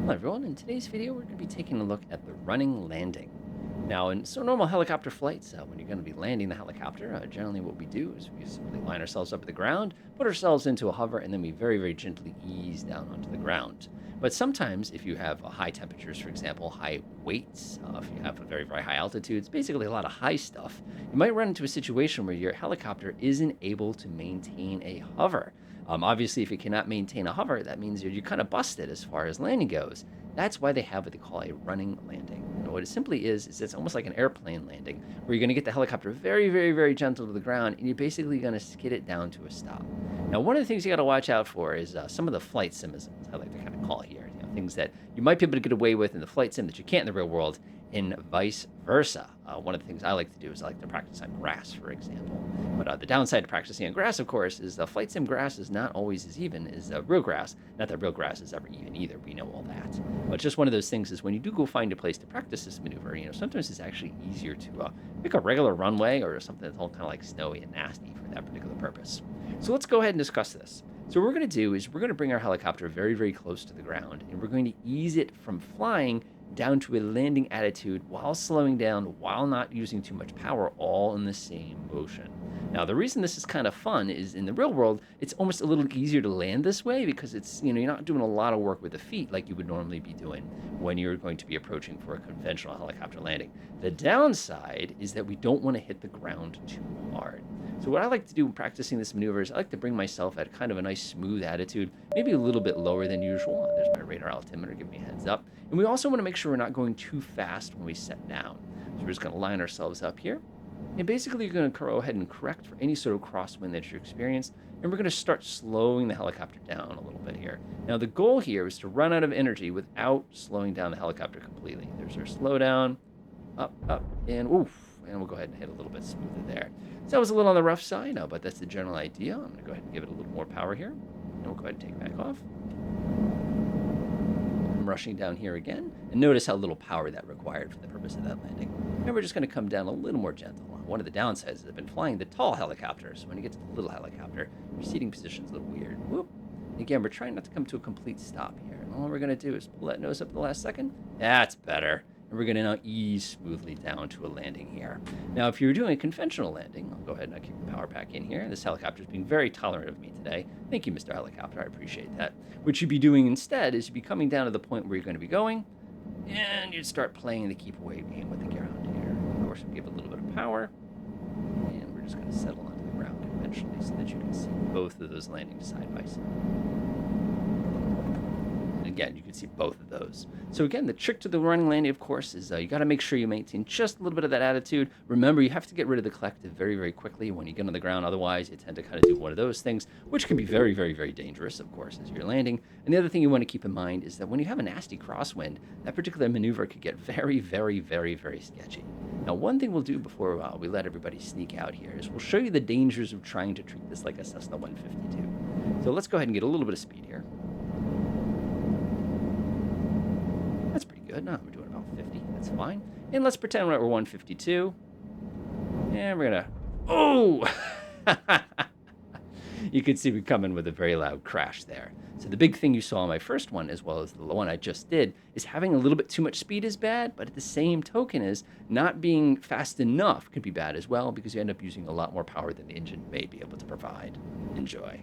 Hello everyone, in today's video we're going to be taking a look at the running landing. Now in normal helicopter flights, when you're going to be landing the helicopter, generally what we do is we simply line ourselves up at the ground, put ourselves into a hover, and then we very, very gently ease down onto the ground. But sometimes if you have high temperatures, for example, high weights, if you have a very, very high altitudes, basically a lot of high stuff, you might run into a situation where your helicopter isn't able to maintain a hover. Obviously, if you cannot maintain a hover, that means you're kind of busted as far as landing goes. That's why they have what they call a running landing. And what it simply is it's almost like an airplane landing, where you're going to get the helicopter very, very, very gentle to the ground, and you're basically going to skid it down to a stop. Now, one of the things you got to watch out for is some of the flight sims, I like to kind of call here, things that you might be able to get away with in the flight sim that you can't in the real world, and vice versa. One of the things I like to do is I like to practice on grass, for example. But the downside to practicing on grass, of course, is flight sim grass is not always as even as real grass. Not that real grass is ever even either. We know all that. But just one of those things is when you do go find a place to practice this maneuver, sometimes it's actually easier to pick a regular runway or something that's all kind of like snowy and nasty for that particular purpose. So let's go ahead and discuss this. So what we're going to do is we're going to bring our helicopter very, very close to the ground, and we're going to ease it from flying down to a landing attitude while slowing down, while not using too much power, all in the same motion. Now, the reason this is kind of fun is in the real world, it's almost a little easier to land this way because it's, you're not doing a lot of work with the feet like you would normally be doing when you're going to be approaching for a conventional helicopter landing. The downside is that we don't want to hit the ground too hard. So what I like to do in practicing this maneuver is I like to bring myself at kind of a nice smooth attitude, maybe a little bit lower than usual. There's my radar altimeter giving me a heads up. And we also want to make sure we're not going too fast when we set down. So we're just going to line ourselves up here. And basically you're going to go ahead and correct for any sort of crosswind that you experience. And we're going to start slowing the helicopter down a little bit here. Now the goal here is to run out of energy without slowing down the helicopter completely. There's our slow down, up, and oof. And we'll go ahead and hit a little bit smoother there. So that was a little on the rough side, but that's the general idea. I'm going to go ahead and give it a little more power here. And we'll go ahead and take it back off. I'm rushing down here again. And notice how little power that required for the purpose of that landing. And we're just going to come down a little more gentle. One of the downsides is I've been flying the tall helicopters. When you get to the little helicopter, your seating position's a little weird. Whoop. Again, we're trying not to come to a complete stop here. And all we're going to do is pull that nose up at the last second. That's better. And we're going to now ease smoothly down to a landing here. Now, if you're doing a conventional landing, I'll go ahead and I'll kick the power back in here. This helicopter is being very tolerant of me today. Thank you, Mr. Helicopter. I appreciate that. What you'd be doing instead is you'd be coming down to the point where you're going to be going, and you'd start playing the keep away game with the ground here. Of course, we give it a little bit of power, and we're just going to settle onto the ground conventionally so that you can see both of those landings side by side. Again, you can see both of those. So again, the trick to the running landing, of course, is you got to make sure you maintain just a little bit of that attitude. Remember, you have to get rid of the collective very, very quickly when you get on the ground. Otherwise, you tend to kind of do one of those things, which can be very, very, very dangerous, of course, as you're landing. And the other thing you want to keep in mind is that when you have a nasty crosswind, that particular maneuver could get very, very, very, very sketchy. Now, one thing we'll do before we let everybody sneak out here is we'll show you the dangers of trying to treat this like a Cessna 152. So let's go ahead and get a little bit of speed here. That's pretty good. No, we're doing about 50. That's fine. And let's pretend we're 152. And we're going to... Oh! You can see we come in with a very loud crash there. So the big thing you saw on my first one, as well as the one I just did, is having a little bit too much speed is bad, but at the same token is not being fast enough could be bad as well, because you end up using a lot more power than the engine may be able to provide. Enjoy.